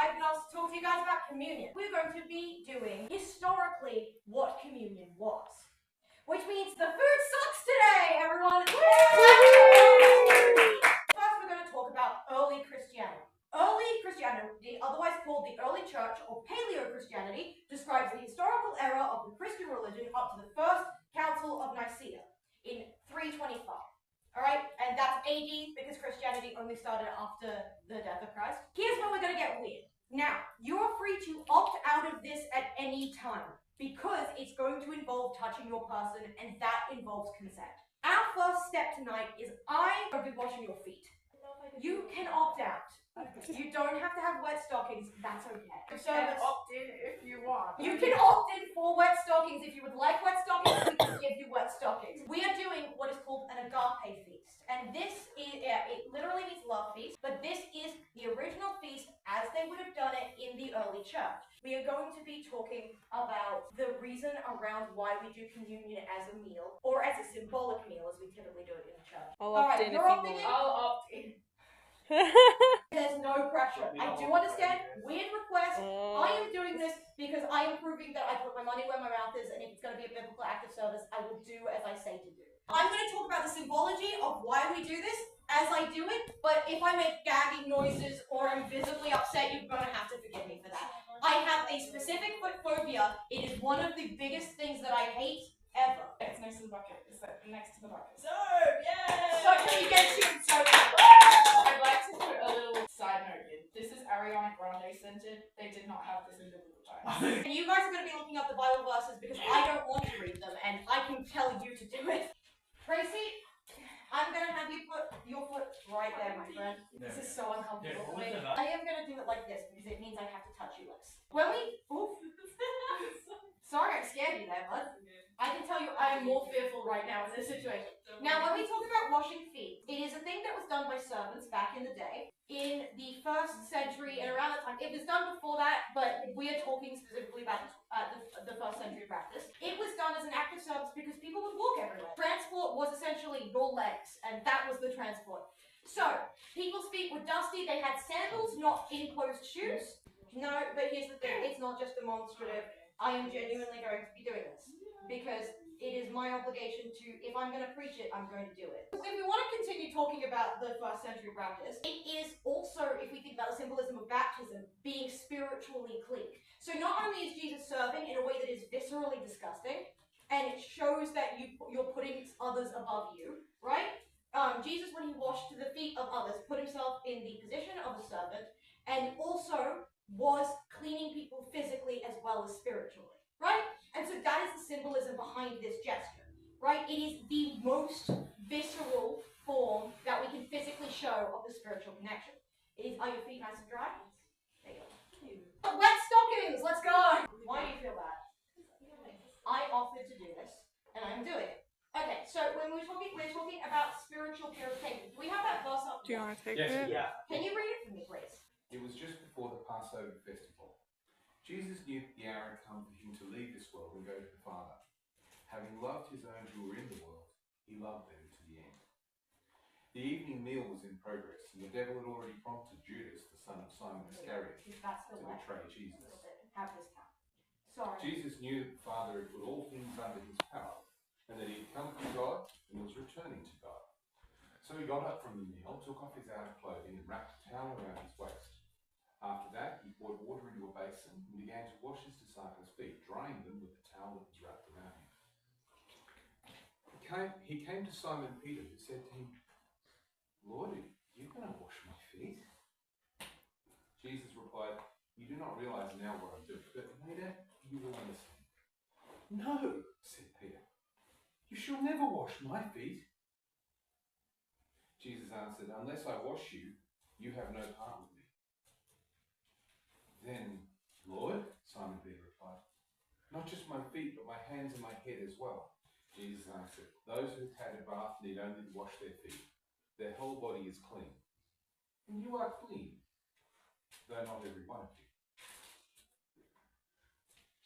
I've been asked to talk to you guys about communion. We're going to be doing historically what communion was. Which means the food sucks today, everyone! First, we're going to talk about early Christianity. Early Christianity, otherwise called the early church or Paleo-Christianity, describes the historical era of the Christian religion up to the First Council of Nicaea in 325. Alright, and that's AD because Christianity only started after the death of Christ. Here's where we're going to get weird. Now, you're free to opt out of this at any time because it's going to involve touching your person and that involves consent. Our first step tonight is I'm going to be washing your feet. You can opt out. You don't have to have wet stockings, that's okay. You can opt in if you want. You can opt in for wet stockings. If you would like wet stockings, we can give you wet stockings. We are doing what is called an agape feast. And this is, it literally means love feast, but this is the original feast as they would have done it in the early church. We are going to be talking about the reason around why we do communion as a meal, or as a symbolic meal as we typically do it in the church. I'll opt in if you want. I'll opt in. There's no pressure. I do understand. Weird request. I am doing this because I am proving that I put my money where my mouth is, and if it's going to be a biblical act of service, I will do as I say to do. I'm going to talk about the symbology of why we do this as I do it, but if I make gagging noises or am visibly upset, you're going to have to forgive me for that. I have a specific foot phobia. It is one of the biggest things that I hate ever. It's next to the bucket. It's like next to the bucket. So, yay! So can we get you? So I'd like to put a little side note in. This is Ariana Grande centered. They did not have this in biblical times. And you guys are going to be looking up the Bible verses because I don't want to read them, and I can tell you to do it. Tracy, I'm going to have you put your foot right there, my friend. This is so uncomfortable for me. I am going to do it like this because it means I have to touch you less. When we... Oof. Sorry, I scared you there, bud. I can tell you I am more fearful right now in this situation. Now, when we talk about washing feet, it is a thing that was done by servants back in the day. In the 1st century and around that time, it was done before that, but we are talking specifically about the 1st century practice. It was done as an act of service because people would walk everywhere. Transport was essentially your legs, and that was the transport. So, people's feet were dusty, they had sandals, not enclosed shoes. No, but here's the thing, it's not just demonstrative. I am genuinely going to be doing this because it is my obligation to, if I'm going to preach it, I'm going to do it. If we want to continue talking about the 1st century practice, it is also, if we think about the symbolism of baptism, being spiritually clean. So not only is Jesus serving in a way that is viscerally disgusting, and it shows that you're putting others above you, right? Jesus, when he washed the feet of others, put himself in the position of a servant, and also was cleaning people physically as well as spiritually, right? And so that is the symbolism behind this gesture, right? It is the most visceral form that we can physically show of the spiritual connection. Are your feet nice and dry? There you go. Wet stockings, let's go! Why do you feel bad? I offered to do this, and I'm doing it. Okay, so when we're talking about spiritual purification. Do we have that verse up? Do you want to take Yes, it? yeah. Can you read it for me, please? It was just before the Passover festival. Jesus knew that the hour had come for him to leave this world and go to the Father. Having loved his own who were in the world, he loved them to the end. The evening meal was in progress, and the devil had already prompted Judas, the son of Simon Iscariot, to betray Jesus. Have this count. Sorry. Jesus knew that the Father had put all things under his power, and that he had come from God and was returning to God. So he got up from the meal, took off his outer clothing, and wrapped a towel around his waist. After that, he poured water into a basin and began to wash his disciples' feet, drying them with the towel that was wrapped around him. He came to Simon Peter, who said to him, "Lord, are you going to wash my feet?" Jesus replied, "You do not realize now what I'm doing, but later you will understand." "No," said Peter, "you shall never wash my feet." Jesus answered, "Unless I wash you, you have no part with me." "Then, Lord," Simon Peter replied, "not just my feet, but my hands and my head as well." Jesus answered, "Those who have had a bath need only to wash their feet. Their whole body is clean. And you are clean, though not every one of you."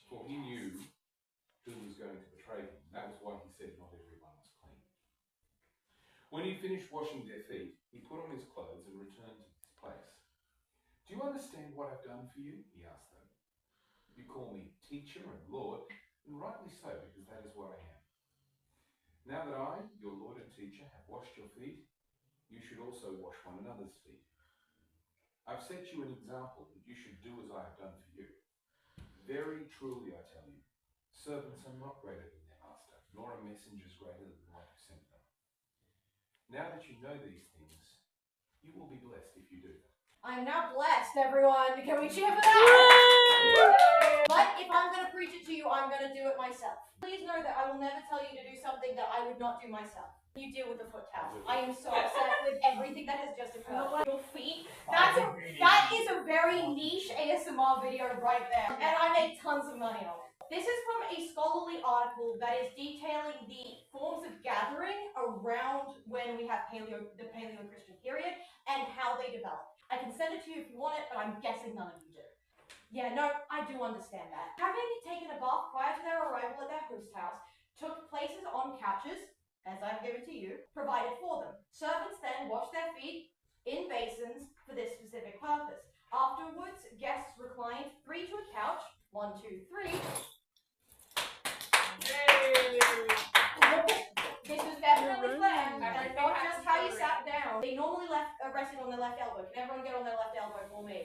For he knew who was going to betray him. That was why he said not everyone was clean. When he finished washing their feet, he put on his clothes and returned to his place. "Do you understand what I've done for you? He asked them. You call me teacher and Lord, and rightly so, because that is what I am. Now that I, your Lord and teacher, have washed your feet, you should also wash one another's feet. I've set you an example that you should do as I have done for you. Very truly I tell you, servants are not greater than their master, nor are messengers greater than the one who sent them. Now that you know these things, you will be blessed if you do them. I'm now blessed, everyone. Can we cheer for that? But if I'm going to preach it to you, I'm going to do it myself. Please know that I will never tell you to do something that I would not do myself. You deal with the foot towel. I am so upset with everything that has just occurred. Your feet. That is a very niche ASMR video right there. And I make tons of money on it. This is from a scholarly article that is detailing the forms of gathering around when we have the Paleo-Christian period and how they developed. I can send it to you if you want it, but I'm guessing none of you do. Yeah, no, I do understand that. Having taken a bath prior to their arrival at their host house, took places on couches, as I've given to you, provided for them. Servants then washed their feet in basins for this specific purpose. Afterwards, guests reclined 3 to a couch, 1, 2, 3. This was definitely planned, and not just how you sat down. They normally rested on their left elbow. Can everyone get on their left elbow for me?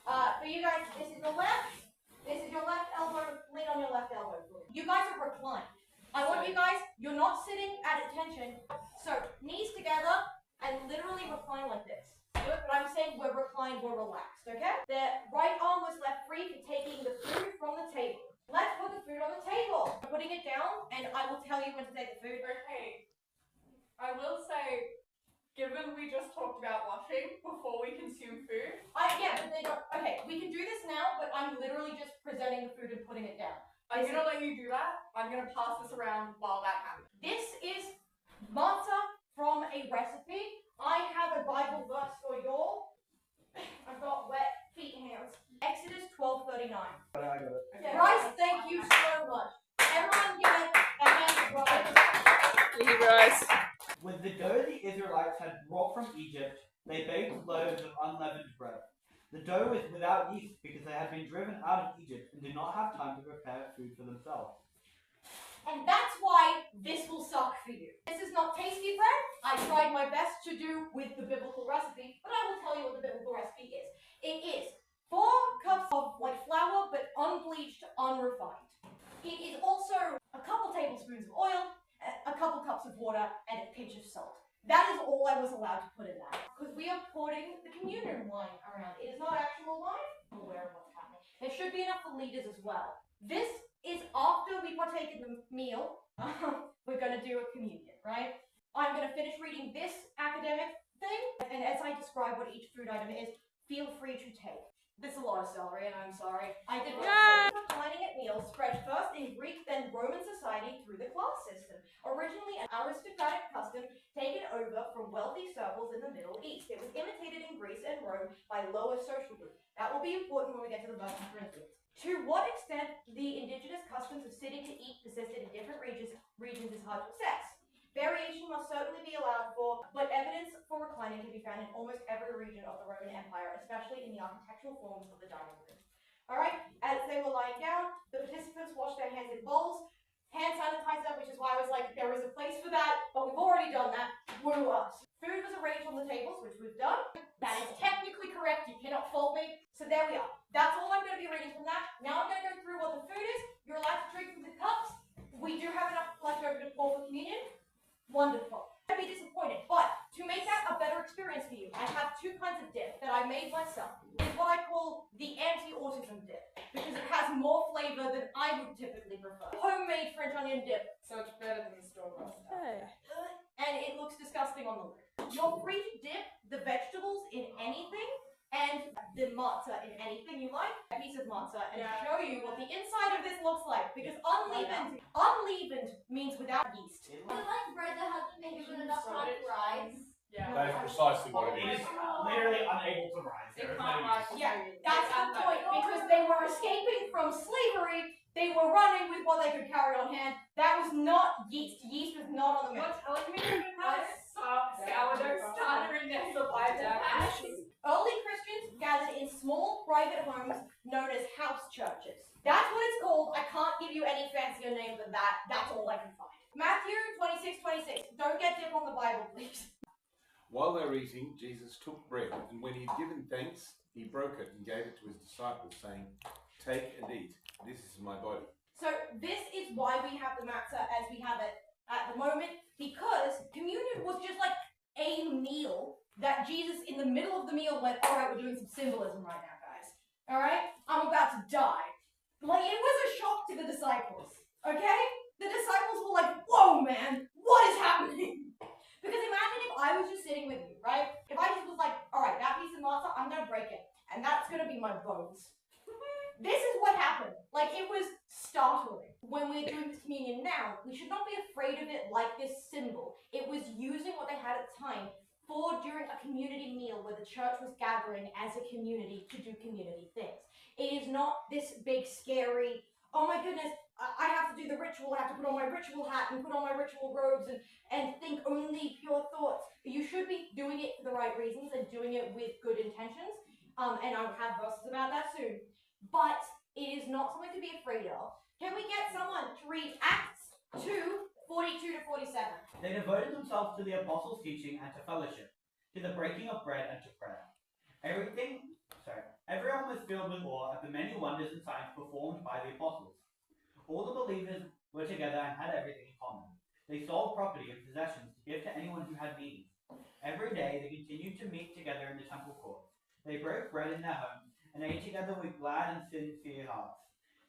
For you guys, this is your left. This is your left elbow. Lean on your left elbow for me. You guys are reclined. I want you guys, you're not sitting at attention. So, knees together and literally recline like this. But I'm saying we're reclined, we're relaxed, okay? The right arm was left free for taking the food from the table. Let's put the food on the table. I'm putting it down, and I will tell you when to take the food. Okay. I will say, given we just talked about washing before we consume food. Yeah, but they don't. Okay, we can do this now, but I'm literally just presenting the food and putting it down. I'm gonna let you do that. I'm gonna pass this around while that happens. This is matzah from a recipe. I have a Bible verse for y'all. I've got wet feet and hands. Exodus 12:39. I got it. Okay. Bryce, thank you so much. Everyone give it a hand to Bryce. Thank you, Bryce. With the dough the Israelites had brought from Egypt, they baked loaves of unleavened bread. The dough was without yeast because they had been driven out of Egypt and did not have time to prepare food for themselves. And that's why this will suck for you. This is not tasty bread. I tried my best to do with the biblical recipe, but I will tell you what the biblical recipe is. It is 4 cups of white flour, but unbleached, unrefined. It is also a couple tablespoons of oil, a couple cups of water, and a pinch of salt. That is all I was allowed to put in that. Because we are pouring the communion wine around. It is not actual wine. I'm aware of what's happening. There should be enough for leaders as well. This is after we partake in the meal. We're going to do a communion, right? I'm going to finish reading this academic thing. And as I describe what each food item is, feel free to take. There's a lot of celery, and I'm sorry. I did reclining at meals spread first in Greek, then Roman society through the class system. Originally an aristocratic custom taken over from wealthy circles in the Middle East. It was imitated in Greece and Rome by lower social groups. That will be important when we get to the verse in Corinthians. To what extent the indigenous customs of sitting to eat persisted in different regions is hard to assess. Variation must certainly be allowed for, but evidence for reclining can be found in almost every region of the Roman Empire, especially in the architectural forms of the dining room. Alright, as they were lying down, the participants washed their hands in bowls, hand sanitizer, which is why I was like, there is a place for that, but we've already done that. Woo us. Food was arranged on the tables, which we've done. That is technically correct, you cannot fault me. So there we are. That's all I'm going to be reading from that. Now I'm going to go through what the food is. You're allowed to drink from the cups. We do have enough left over to pour for communion. Wonderful. I'd be disappointed, but to make that a better experience for you, I have 2 kinds of dip that I made myself. It's what I call the anti-autism dip, because it has more flavor than I would typically prefer. Homemade French onion dip. So it's better than the store-bought stuff. Hey. And it looks disgusting on the lid. You're free to dip the vegetables in anything, and the matzah in anything you like. A piece of matzah, and show you what the inside of this looks like, because unleavened means without yeast. Is it like bread that hasn't been given enough time to rise? Yeah. That is precisely what it It is. is literally unable to rise. It There is can't no rise. use. Yeah, that's the point, because they were escaping from slavery, they were running with what they could carry on hand. That was not yeast. Yeast was not on the menu. You're telling me you have sourdough starter in their supply Early Christians gathered in small private homes known as house churches. That's what it's called. I can't give you any fancier name than that. That's all I can find. Matthew 26:26. Don't get dip on the Bible, please. While they were eating, Jesus took bread, and when he had given thanks, he broke it and gave it to his disciples, saying, "Take and eat. This is my body." So this is why we have the matzah as we have it at the moment, because communion was just like a meal that Jesus in the middle of the meal went, all right, we're doing some symbolism right now, guys. All right, I'm about to die. Like, it was a shock to the disciples, okay? The disciples were like, whoa, man, what is happening? Because imagine if I was just sitting with you, right? If I just was like, all right, that piece of matzah, I'm going to break it, and that's going to be my bones. This is what happened. Like, it was startling. When we're doing this communion now, we should not be afraid of it like this symbol. It was using what they had at the time for during a community meal where the church was gathering as a community to do community things. It is not this big, scary, oh my goodness, I have to do the ritual, I have to put on my ritual hat and put on my ritual robes and think only pure thoughts. You should be doing it for the right reasons and doing it with good intentions. And I'll have verses about that soon. But it is not something to be afraid of. Can we get someone to read Acts 2:42-47? They devoted themselves to the apostles' teaching and to fellowship, to the breaking of bread and to prayer. Everyone was filled with awe at the many wonders and signs performed by the apostles. All the believers were together and had everything in common. They sold property and possessions to give to anyone who had need. Every day they continued to meet together in the temple courts. They broke bread in their homes and ate together with glad and sincere hearts,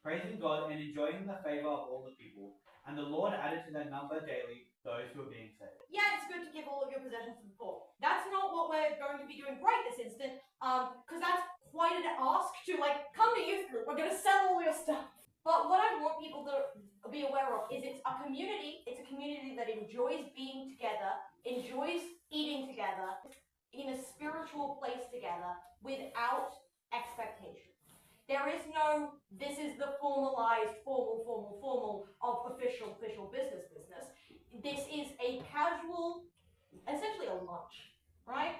praising God and enjoying the favor of all the people. And the Lord added to their number daily those who were being saved. Yeah, it's good to give all of your possessions to the poor. That's not what we're going to be doing right this instant, because that's quite an ask to, like, come to youth group, we're going to sell all your stuff. But what I want people to be aware of is it's a community that enjoys being together, enjoys eating together, in a spiritual place together, without expectation. There is no, this is the formalized, formal of official business. This is a casual, essentially a lunch, right?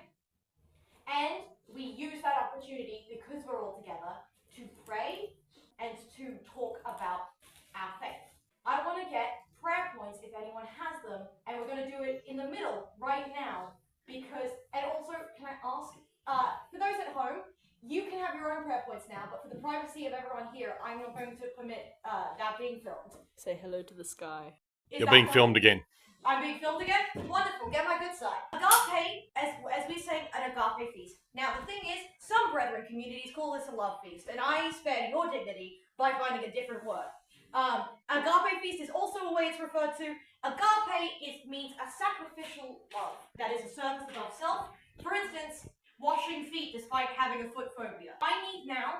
And we use that opportunity, because we're all together, to pray and to talk about our faith. I want to get prayer points if anyone has them, and we're going to do it in the middle right now, because, and also, can I ask, for those at home, you can have your own prayer points now, but for the privacy of everyone here, I'm not going to permit that being filmed. Say hello to the sky. You're being filmed again. I'm being filmed again? Wonderful, get my good side. Agape, as we say, an agape feast. Now the thing is, some brethren communities call this a love feast, and I spare your dignity by finding a different word. Agape feast is also a way it's referred to. Agape means a sacrificial love. That is a service above self. For instance, washing feet despite having a foot phobia. I need now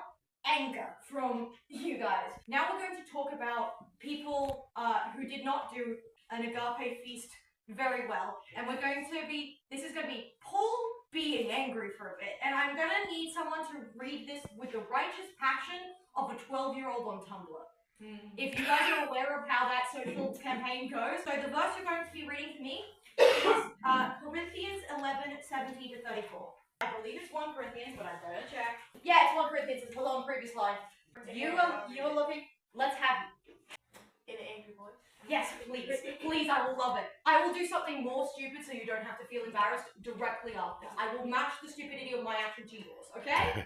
anger from you guys. Now we're going to talk about people who did not do an agape feast very well. And we're going to be, this is going to be Paul being angry for a bit. And I'm going to need someone to read this with the righteous passion of a 12-year-old on Tumblr. If you guys are aware of how that social campaign goes. So the verse you're going to be reading for me is Corinthians 11:17-34. I believe it's 1 Corinthians, but I'm going to check. Yeah, it's 1 Corinthians. It's below the previous line. You are looking. Let's have you. In an angry voice. Yes, please. Please, I will love it. I will do something more stupid so you don't have to feel embarrassed directly after. I will match the stupidity of my action to yours, okay?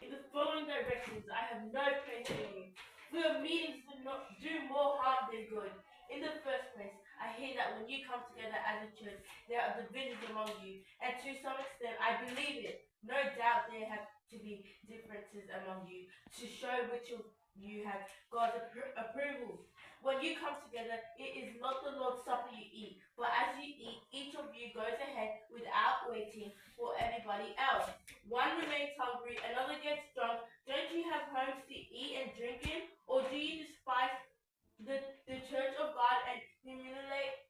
In the following directions, I have no faith in you. For your meetings do more harm than good. In the first place, I hear that when you come together as a church, there are divisions among you, and to some extent, I believe it. No doubt there have to be differences among you to show which of you have God's approval. When you come together, it is not the Lord's Supper you eat, but as you eat, each of you goes ahead without waiting for anybody else. One remains hungry, another gets drunk. Don't you have homes to eat and drink in? Or do you despise the church of God and humiliate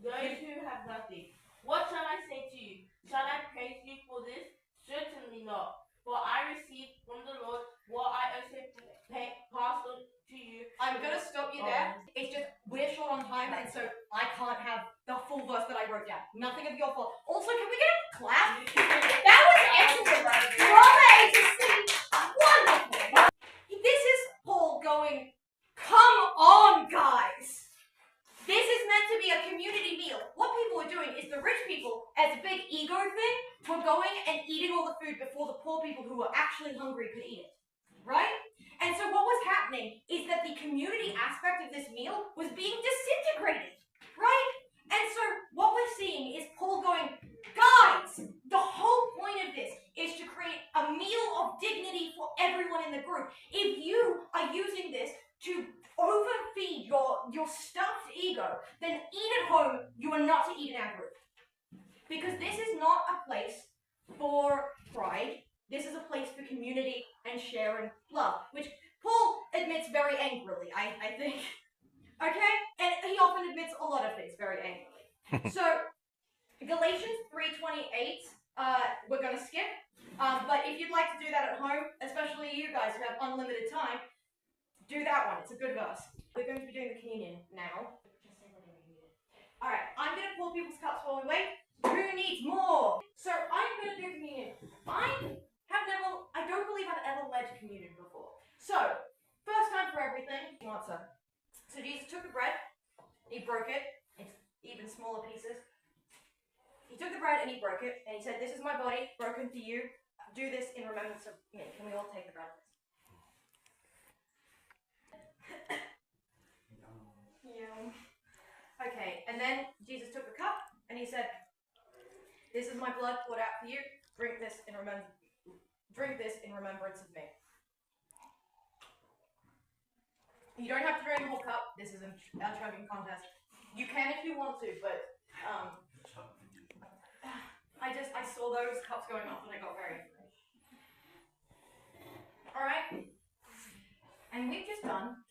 those who have nothing? What shall I say to you? Shall I praise you for this? Certainly not. For I received from the Lord what I also passed on to you. I'm going to stop you there. It's just, we're short on time, and so I can't have the full verse that I wrote down. Nothing of your fault. Also, can we get a clap? That was excellent. people who were actually hungry could eat it, right? And so what was happening is that the community aspect of this meal was being disintegrated, right? And so what we're seeing is Paul going, guys, the whole point of this is to create a meal of dignity for everyone in the group. If you are using this to overfeed your stuffed ego, then eat at home. You are not to eat in our group. Because this is not a place for pride. This is a place for community and sharing love, which Paul admits very angrily, I think. Okay? And he often admits a lot of things very angrily. So, Galatians 3:28, we're going to skip. But if you'd like to do that at home, especially you guys who have unlimited time, do that one. It's a good verse. We're going to be doing the communion now. Alright, I'm going to pour people's cups while we wait. Who needs more? So I'm going to do communion. I don't believe I've ever led communion before. So, first time for everything. Answer. So Jesus took the bread, he broke it, it's even smaller pieces. He took the bread and he broke it, and he said, "This is my body, broken for you. Do this in remembrance of me." Can we all take the bread? Yeah. Okay, and then Jesus took the cup and he said, "This is my blood poured out for you. Drink this in remembrance of me." You don't have to drink the whole cup. This isn't a chugging contest. You can if you want to, but I saw those cups going off and I got very angry. Alright? And we've just done